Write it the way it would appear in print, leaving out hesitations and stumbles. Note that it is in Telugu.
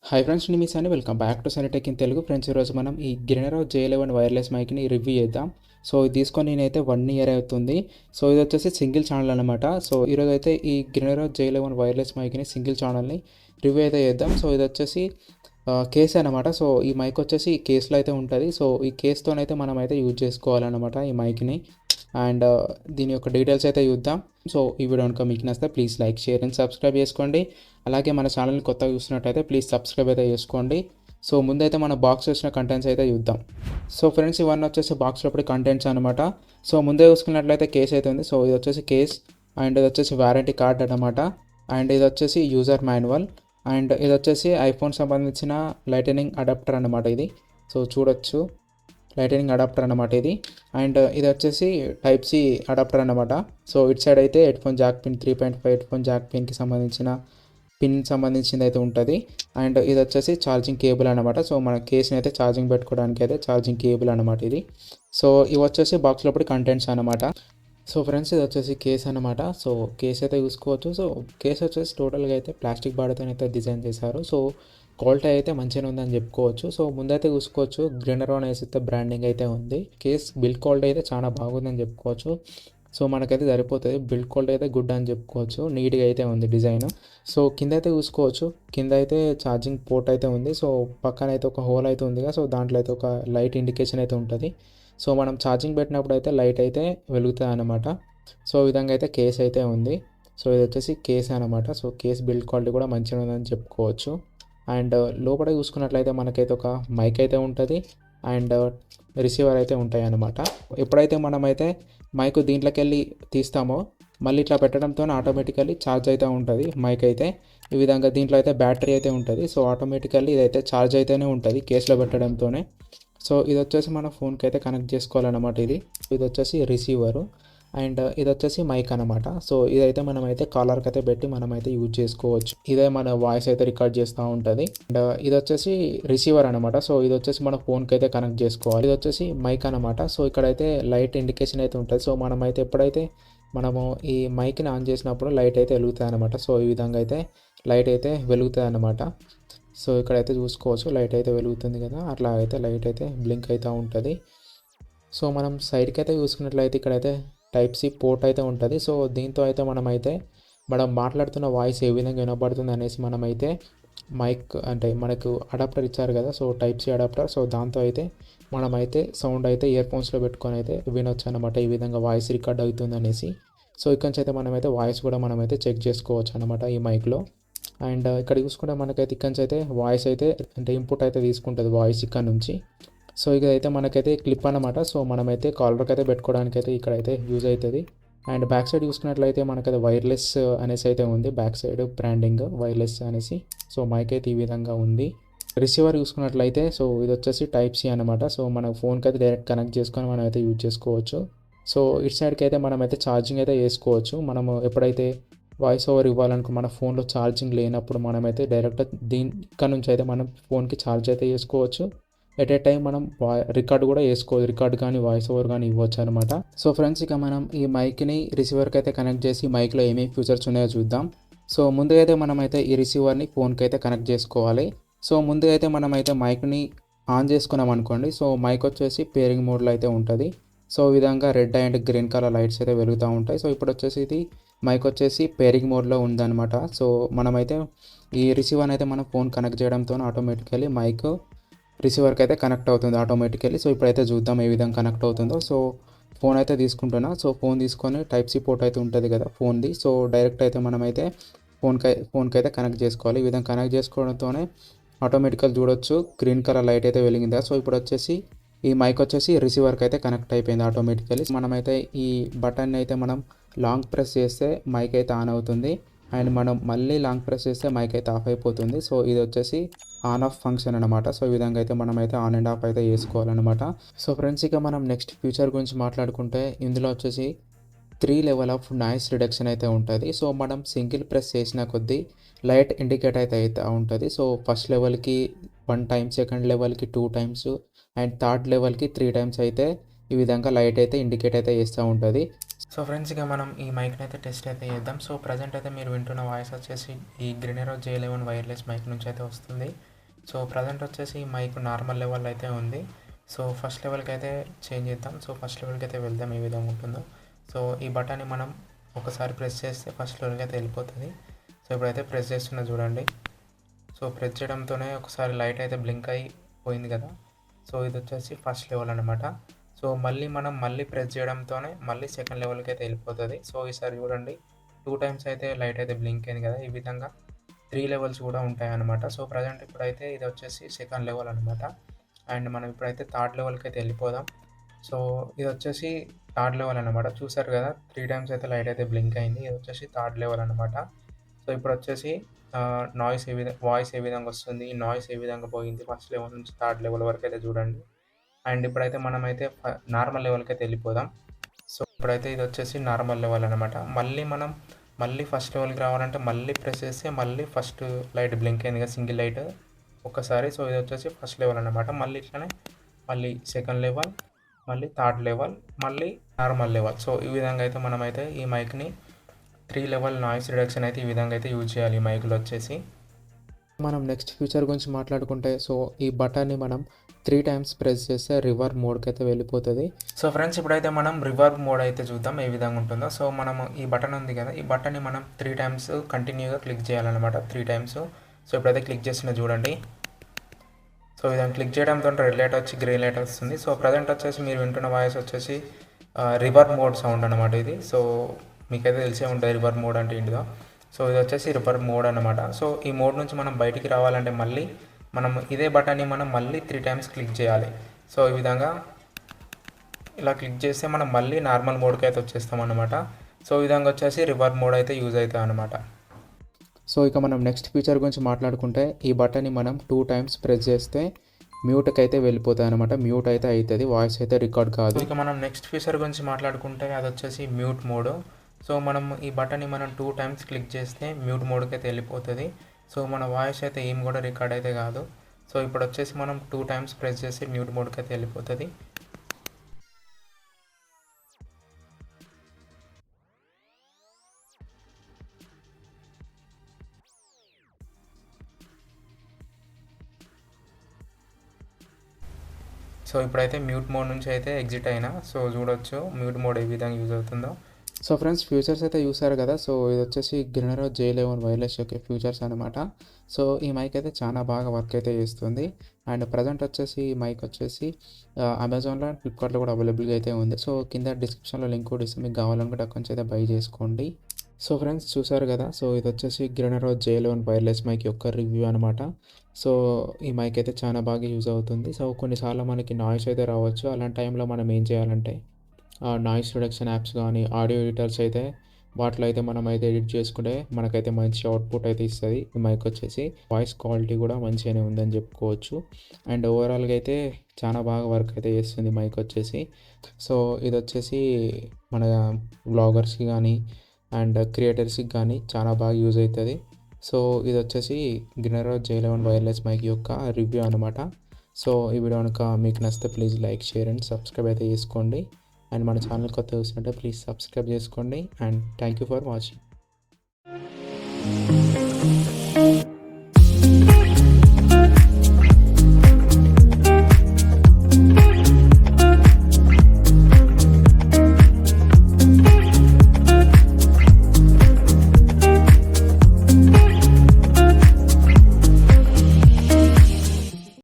హాయ్ ఫ్రెండ్స్, నేను మీ Sunny. Welcome back to Sunny tech in Telugu. Friends, ఈరోజు మనం ఈ గిరినరో J11 వైర్లెస్ మైక్ని రివ్యూ చేద్దాం. సో ఇది తీసుకొని నేనైతే 1 ఇయర్ అవుతుంది. సో ఇది వచ్చేసి సింగిల్ ఛానల్ అనమాట. సో ఈరోజు అయితే ఈ గిరినరో J11 వైర్లెస్ మైక్ని సింగిల్ ఛానల్ని రివ్యూ అయితే చేద్దాం. సో ఇది వచ్చేసి కేస్ అనమాట. సో ఈ మైక్ వచ్చేసి కేస్లో అయితే ఉంటుంది. సో ఈ కేస్తోనైతే మనం అయితే యూజ్ చేసుకోవాలన్నమాట ఈ మైక్ని. అండ్ దీని యొక్క డీటెయిల్స్ అయితే చూద్దాం. సో ఈ వీడియో కనుక మీకు నచ్చితే please like, share and subscribe చేసుకోండి. అలాగే మన ఛానల్ని కొత్తగా చూస్తున్నట్టయితే ప్లీజ్ సబ్స్క్రైబ్ అయితే చేసుకోండి. సో ముందైతే మన బాక్స్ వచ్చిన కంటెంట్స్ అయితే చూద్దాం. సో ఫ్రెండ్స్, ఇవన్నీ వచ్చేసి బాక్స్ లోపలి కంటెంట్స్ అనమాట. సో ముందే చూసుకున్నట్లయితే కేస్ అయితే ఉంది. సో ఇది వచ్చేసి కేస్, అండ్ ఇది వచ్చేసి వారంటీ కార్డ్ అనమాట. అండ్ ఇది వచ్చేసి యూజర్ మాన్యువల్, అండ్ ఇది వచ్చేసి ఐఫోన్ సంబంధించిన లైటనింగ్ అడాప్టర్ అనమాట ఇది. సో చూడొచ్చు, లైటనింగ్ అడాప్టర్ అనమాట ఇది. అండ్ ఇది వచ్చేసి టైప్ సి అడాప్టర్ అనమాట. సో ఇటు సైడ్ అయితే headphone jack pin 3.5 headphone jack పిన్కి సంబంధించిన పిన్ సంబంధించింది అయితే ఉంటుంది. అండ్ ఇది వచ్చేసి ఛార్జింగ్ కేబుల్ అనమాట. సో మన కేస్ని అయితే ఛార్జింగ్ పెట్టుకోవడానికి అయితే ఛార్జింగ్ కేబుల్ అనమాట ఇది. సో ఇవి వచ్చేసి బాక్స్ లోపలి కంటెంట్స్ అనమాట. సో ఫ్రెండ్స్, ఇది వచ్చేసి కేస్ అనమాట. సో కేస్ అయితే చూసుకోవచ్చు. సో కేస్ వచ్చేసి టోటల్గా అయితే ప్లాస్టిక్ బాడీతో అయితే డిజైన్ చేశారు. సో క్వాలిటీ అయితే మంచిగా ఉందని చెప్పుకోవచ్చు. సో ముందైతే చూసుకోవచ్చు, గ్రినరో అనేసి అయితే బ్రాండింగ్ అయితే ఉంది. కేస్ బిల్డ్ క్వాలిటీ అయితే చాలా బాగుందని చెప్పుకోవచ్చు. సో మనకైతే సరిపోతుంది. బిల్డ్ క్వాలిటీ అయితే గుడ్ అని చెప్పుకోవచ్చు. నీట్గా అయితే ఉంది డిజైన్. సో కింద అయితే చూసుకోవచ్చు, కింద అయితే ఛార్జింగ్ పోర్ట్ అయితే ఉంది. సో పక్కన అయితే ఒక హోల్ అయితే ఉంది. సో దాంట్లో అయితే ఒక లైట్ ఇండికేషన్ అయితే ఉంటుంది. సో మనం ఛార్జింగ్ పెట్టినప్పుడు అయితే లైట్ అయితే వెలుగుతుంది అనమాట. సో ఈ విధంగా అయితే కేస్ అయితే ఉంది. సో ఇది వచ్చేసి కేస్ అనమాట. సో కేస్ బిల్డ్ క్వాలిటీ కూడా మంచిగా ఉందని చెప్పుకోవచ్చు. అండ్ లోపల చూసుకున్నట్లయితే మనకైతే ఒక మైక్ అయితే ఉంటుంది, అండ్ రిసీవర్ అయితే ఉంటాయి అన్నమాట. ఎప్పుడైతే మనమైతే మైక్ దీంట్లోకి వెళ్ళి తీస్తామో మళ్ళీ ఇట్లా పెట్టడంతో ఆటోమేటికల్లీ ఛార్జ్ అయితే ఉంటుంది మైక్ అయితే. ఈ విధంగా దీంట్లో అయితే బ్యాటరీ అయితే ఉంటుంది. సో ఆటోమేటికల్లీ ఇదైతే ఛార్జ్ అయితేనే ఉంటుంది కేసులో పెట్టడంతోనే. సో ఇది వచ్చేసి మన ఫోన్కి అయితే కనెక్ట్ చేసుకోవాలన్నమాట. ఇది వచ్చేసి రిసీవరు, అండ్ ఇది వచ్చేసి మైక్ అనమాట. సో ఇదైతే మనమైతే కాలర్కి అయితే పెట్టి మనమైతే యూజ్ చేసుకోవచ్చు. ఇదే మన వాయిస్ అయితే రికార్డ్ చేస్తూ ఉంటుంది. అండ్ ఇది వచ్చేసి రిసీవర్ అనమాట. సో ఇది వచ్చేసి మన ఫోన్కి అయితే కనెక్ట్ చేసుకోవాలి. ఇది వచ్చేసి మైక్ అనమాట. సో ఇక్కడైతే లైట్ ఇండికేషన్ అయితే ఉంటుంది. సో మనమైతే ఎప్పుడైతే మనము ఈ మైక్ని ఆన్ చేసినప్పుడు లైట్ అయితే వెలుగుతుంది అనమాట. సో ఈ విధంగా అయితే లైట్ అయితే వెలుగుతుంది అనమాట. సో ఇక్కడైతే చూసుకోవచ్చు, లైట్ అయితే వెలుగుతుంది కదా, అట్లా అయితే లైట్ అయితే బ్లింక్ అవుతూ ఉంటుంది. సో మనం సైడ్కి అయితే చూసుకున్నట్లయితే ఇక్కడైతే టైప్ సి పోర్ట్ అయితే ఉంటుంది. సో దీంతో అయితే మనం మాట్లాడుతున్న వాయిస్ ఏ విధంగా వినపడుతుంది అనేసి మనమైతే మైక్ అంటే మనకు అడాప్టర్ ఇచ్చారు కదా, so type C adapter. So దాంతో అయితే మనమైతే సౌండ్ అయితే ఇయర్ ఫోన్స్లో పెట్టుకొని అయితే వినొచ్చు అనమాట, ఈ విధంగా వాయిస్ రికార్డ్ అవుతుంది అనేసి. సో ఇక్కడ నుంచి అయితే మనమైతే వాయిస్ కూడా మనమైతే చెక్ చేసుకోవచ్చు అనమాట ఈ మైక్లో. అండ్ ఇక్కడ చూసుకుంటే మనకైతే ఇక్కడ నుంచి అయితే వాయిస్ అయితే అంటే ఇన్పుట్ అయితే తీసుకుంటుంది వాయిస్ ఇక్కడ నుంచి. సో ఇదైతే మనకైతే క్లిప్ అనమాట. సో మనమైతే కాలర్కి అయితే పెట్టుకోవడానికి అయితే ఇక్కడైతే యూజ్ అవుతుంది. అండ్ బ్యాక్ సైడ్ చూసుకున్నట్లయితే మనకైతే వైర్లెస్ అనేసి అయితే ఉంది, బ్యాక్ సైడ్ బ్రాండింగ్ వైర్లెస్ అనేసి. సో మైక్ అయితే ఈ విధంగా ఉంది. రిసీవర్ చూసుకున్నట్లయితే సో ఇది వచ్చేసి టైప్ సి అనమాట. సో మన ఫోన్కి అయితే డైరెక్ట్ కనెక్ట్ చేసుకొని మనం అయితే యూజ్ చేసుకోవచ్చు. సో ఇటు సైడ్కి అయితే మనమైతే ఛార్జింగ్ అయితే చేసుకోవచ్చు. మనము ఎప్పుడైతే వాయిస్ ఓవర్ ఇవ్వాలనుకో మన ఫోన్లో ఛార్జింగ్ లేనప్పుడు మనమైతే డైరెక్ట్ ఇక్కడ నుంచి అయితే మనం ఫోన్కి ఛార్జ్ అయితే చేసుకోవచ్చు. ఎట్ ఏ టైం మనం రికార్డ్ కూడా వేసుకోవచ్చు, రికార్డ్ కానీ వాయిస్ ఓవర్ కానీ ఇవ్వచ్చు అనమాట. సో ఫ్రెండ్స్, ఇక మనం ఈ మైక్ని రిసీవర్కి అయితే కనెక్ట్ చేసి మైక్లో ఏమేమి ఫీచర్స్ ఉన్నాయో చూద్దాం. సో ముందుగా అయితే మనమైతే ఈ రిసీవర్ని ఫోన్కి అయితే కనెక్ట్ చేసుకోవాలి. సో ముందుగా అయితే మనమైతే మైక్ని ఆన్ చేసుకున్నాం అనుకోండి. సో మైక్ వచ్చేసి పేరింగ్ మోడ్లో అయితే ఉంటుంది. సో ఈ విధంగా red and green colour lights అయితే వెలుగుతూ ఉంటాయి. సో ఇప్పుడు వచ్చేసి ఇది మైక్ వచ్చేసి పేరింగ్ మోడ్లో ఉందన్నమాట. సో మనమైతే ఈ రిసీవర్ని అయితే మనం ఫోన్ కనెక్ట్ చేయడంతో ఆటోమేటికల్లీ మైక్ రిసీవర్కి అయితే కనెక్ట్ అవుతుంది ఆటోమేటికల్లీ. సో ఇప్పుడైతే చూద్దాం ఏ విధంగా కనెక్ట్ అవుతుందో. సో ఫోన్ అయితే తీసుకుంటున్నా. సో ఫోన్ తీసుకొని టైప్ సి పోర్ట్ అయితే ఉంటుంది కదా ఫోన్ది. సో డైరెక్ట్ అయితే మనమైతే ఫోన్కి అయితే కనెక్ట్ చేసుకోవాలి. ఈ విధంగా కనెక్ట్ చేసుకోవడంతోనే ఆటోమేటికల్ చూడొచ్చు గ్రీన్ కలర్ లైట్ అయితే వెలిగిందా. సో ఇప్పుడు వచ్చేసి ఈ మైక్ వచ్చేసి రిసీవర్కి అయితే కనెక్ట్ అయిపోయింది ఆటోమేటికల్లీ. మనమైతే ఈ బటన్ అయితే మనం లాంగ్ ప్రెస్ చేస్తే మైక్ అయితే ఆన్ అవుతుంది, అండ్ మనం మళ్ళీ లాంగ్ ప్రెస్ చేస్తే మైక్ అయితే ఆఫ్ అయిపోతుంది. సో ఇది వచ్చేసి ఆన్ ఆఫ్ ఫంక్షన్ అనమాట. సో ఈ విధంగా అయితే మనమైతే ఆన్ అండ్ ఆఫ్ అయితే చేసుకోవాలన్నమాట. సో ఫ్రెండ్స్, ఇక మనం నెక్స్ట్ ఫ్యూచర్ గురించి మాట్లాడుకుంటే ఇందులో వచ్చేసి 3 లెవెల్ ఆఫ్ నాయిస్ రిడక్షన్ అయితే ఉంటుంది. సో మనం సింగిల్ ప్రెస్ చేసిన కొద్దీ లైట్ ఇండికేట్ అయితే ఉంటుంది. సో ఫస్ట్ లెవెల్కి 1 టైమ్, సెకండ్ లెవెల్కి 2 టైమ్స్, అండ్ థర్డ్ లెవెల్కి 3 టైమ్స్ అయితే ఈ విధంగా లైట్ అయితే ఇండికేట్ అయితే చేస్తూ ఉంటుంది. సో ఫ్రెండ్స్, ఇక మనం ఈ మైక్ని అయితే టెస్ట్ అయితే చేద్దాం. సో ప్రజెంట్ అయితే మీరు వింటున్న వాయిస్ వచ్చేసి ఈ గ్రినరో J11 వైర్లెస్ మైక్ నుంచి అయితే వస్తుంది. సో ప్రజెంట్ వచ్చేసి మైక్ నార్మల్ లెవెల్ అయితే ఉంది. సో ఫస్ట్ లెవెల్కి అయితే చేంజ్ చేద్దాం. సో ఫస్ట్ లెవెల్కి అయితే వెళ్దాం ఏ విధంగా ఉంటుందో. సో ఈ బటన్ని మనం ఒకసారి ప్రెస్ చేస్తే ఫస్ట్ లెవెల్కి అయితే వెళ్ళిపోతుంది. సో ఇప్పుడైతే ప్రెస్ చేస్తున్నా చూడండి. సో ప్రెస్ చేయడంతోనే ఒకసారి లైట్ అయితే బ్లింక్ అయి పోయింది కదా. సో ఇది వచ్చేసి ఫస్ట్ లెవెల్ అనమాట. సో మళ్ళీ ప్రెస్ చేయడంతోనే మళ్ళీ సెకండ్ లెవెల్కి అయితే వెళ్ళిపోతుంది. సో ఈసారి చూడండి 2 టైమ్స్ అయితే లైట్ అయితే బ్లింక్ అయింది కదా. ఈ విధంగా 3 లెవెల్స్ కూడా ఉంటాయి అన్నమాట. సో ప్రజెంట్ ఇప్పుడైతే ఇది వచ్చేసి సెకండ్ లెవెల్ అనమాట. అండ్ మనం ఇప్పుడైతే థర్డ్ లెవెల్కి అయితే వెళ్ళిపోదాం. సో ఇది వచ్చేసి థర్డ్ లెవెల్ అనమాట. చూసారు కదా 3 టైమ్స్ అయితే లైట్ అయితే బ్లింక్ అయింది. ఇది వచ్చేసి థర్డ్ లెవెల్ అనమాట. సో ఇప్పుడు వచ్చేసి వాయిస్ ఏ విధంగా వస్తుంది, నాయిస్ ఏ విధంగా పోయింది ఫస్ట్ లెవెల్ నుంచి థర్డ్ లెవెల్ వరకు అయితే చూడండి. అండ్ ఇప్పుడైతే మనమైతే నార్మల్ లెవెల్కి అయితే వెళ్ళిపోదాం. సో ఇప్పుడైతే ఇది వచ్చేసి నార్మల్ లెవెల్ అనమాట. మళ్ళీ ఫస్ట్ లెవెల్కి రావాలంటే మళ్ళీ ప్రెస్ చేస్తే మళ్ళీ ఫస్ట్ లైట్ బ్లింక్ అయింది కదా, సింగిల్ లైట్ ఒక్కసారి. సో ఇది వచ్చేసి ఫస్ట్ లెవెల్ అనమాట. మళ్ళీ ఇట్లానే మళ్ళీ సెకండ్ లెవెల్, మళ్ళీ థర్డ్ లెవెల్, మళ్ళీ నార్మల్ లెవెల్. సో ఈ విధంగా అయితే మనమైతే ఈ మైక్ని 3 లెవెల్ నాయిస్ రిడక్షన్ అయితే ఈ విధంగా అయితే యూజ్ చేయాలి ఈ మైక్లో వచ్చేసి. మనం నెక్స్ట్ ఫీచర్ గురించి మాట్లాడుకుంటే, సో ఈ బటన్ని మనం 3 టైమ్స్ ప్రెస్ చేస్తే రివర్బ్ మోడ్కి అయితే వెళ్ళిపోతుంది. సో ఫ్రెండ్స్ ఇప్పుడైతే మనం రివర్బ్ మోడ్ అయితే చూద్దాం ఏ విధంగా ఉంటుందో. సో మనం ఈ బటన్ ఉంది కదా, ఈ బటన్ని మనం 3 టైమ్స్ కంటిన్యూగా క్లిక్ చేయాలన్నమాట. 3 టైమ్స్. సో ఇప్పుడైతే క్లిక్ చేస్తున్నా చూడండి. సో ఇదాన్ని క్లిక్ చేయడంతో రెడ్ లైట్ వచ్చి గ్రీన్ లైట్ వస్తుంది. సో ప్రజెంట్ వచ్చేసి మీరు వింటున్న వాయిస్ వచ్చేసి రివర్బ్ మోడ్ సౌండ్ అనమాట ఇది. సో మీకైతే తెలిసే ఉంటుంది రివర్బ్ మోడ్ అంటే ఏంటిదో. సో ఇది వచ్చేసి రివర్బ్ మోడ్ అనమాట. సో ఈ మోడ్ నుంచి మనం బయటికి రావాలంటే మళ్ళీ మనం ఇదే బటన్ని మనం మళ్ళీ 3 టైమ్స్ క్లిక్ చేయాలి. సో ఈ విధంగా ఇలా క్లిక్ చేస్తే మనం మళ్ళీ నార్మల్ మోడ్కి అయితే వచ్చేస్తాం అనమాట. సో ఈ విధంగా వచ్చేసి రివర్బ్ మోడ్ అయితే యూజ్ అవుతుంది అనమాట. సో ఇక మనం నెక్స్ట్ ఫీచర్ గురించి మాట్లాడుకుంటే, ఈ బటన్ని మనం 2 టైమ్స్ ప్రెస్ చేస్తే మ్యూట్కి అయితే వెళ్ళిపోతాయి అనమాట. మ్యూట్ అయితే అవుతుంది, వాయిస్ అయితే రికార్డ్ కాదు. ఇక మనం నెక్స్ట్ ఫీచర్ గురించి మాట్లాడుకుంటే అది వచ్చేసి మ్యూట్ మోడ్. సో మనం ఈ బటన్ని మనం 2 టైమ్స్ క్లిక్ చేస్తే మ్యూట్ మోడ్కి అయితే వెళ్ళిపోతుంది. సో మన వాయిస్ అయితే ఏం కూడా రికార్డ్ అయితే కాదు. సో ఇప్పుడు వచ్చేసి మనం 2 టైమ్స్ ప్రెస్ చేసి మ్యూట్ మోడ్కి అయితే వెళ్ళిపోతుంది. సో ఇప్పుడైతే మ్యూట్ మోడ్ నుంచి అయితే ఎగ్జిట్ అయినా. సో చూడొచ్చు మ్యూట్ మోడ్ ఏ విధంగా యూజ్ అవుతుందో. సో ఫ్రెండ్స్ ఫ్యూచర్స్ అయితే చూసారు కదా. సో ఇది వచ్చేసి గ్రినరో J11 వైర్లెస్ యొక్క ఫ్యూచర్స్ అనమాట. సో ఈ మైక్ అయితే చాలా బాగా వర్క్ అయితే చేస్తుంది. అండ్ ప్రజెంట్ వచ్చేసి ఈ మైక్ వచ్చేసి అమెజాన్లో అండ్ ఫ్లిప్కార్ట్లో కూడా అవైలబుల్గా అయితే ఉంది. సో కింద డిస్క్రిప్షన్లో లింక్ కూడా ఇస్తే మీకు కావాలనుకుంటే అక్కడి నుంచి అయితే బై చేసుకోండి. సో ఫ్రెండ్స్ చూసారు కదా. సో ఇది వచ్చేసి గ్రినరో J11 వైర్లెస్ మైక్ యొక్క రివ్యూ అనమాట. సో ఈ మైక్ అయితే చాలా బాగా యూజ్ అవుతుంది. సో కొన్నిసార్లు మనకి నాయిస్ అయితే రావచ్చు. అలాంటి టైంలో మనం ఏం చేయాలంటే నాయిస్ రిడక్షన్ యాప్స్ కానీ ఆడియో ఎడిటర్స్ అయితే వాటిలో అయితే మనం అయితే ఎడిట్ చేసుకుంటే మనకైతే మంచి అవుట్పుట్ అయితే ఇస్తుంది. ఈ మైక్ వచ్చేసి వాయిస్ క్వాలిటీ కూడా మంచిగానే ఉందని చెప్పుకోవచ్చు. అండ్ ఓవరాల్గా అయితే చాలా బాగా వర్క్ అయితే చేస్తుంది మైక్ వచ్చేసి. సో ఇది వచ్చేసి మన బ్లాగర్స్కి కానీ అండ్ క్రియేటర్స్కి కానీ చాలా బాగా యూజ్ అవుతుంది. సో ఇది వచ్చేసి గ్రినరో J11 వైర్లెస్ మైక్ యొక్క రివ్యూ అనమాట. సో ఈ వీడియో కనుక మీకు నచ్చితే please like, share and subscribe అయితే చేసుకోండి. అండ్ మన ఛానల్ కొత్త చూస్తుంటే ప్లీజ్ సబ్స్క్రైబ్ చేసుకోండి. And thank you for watching.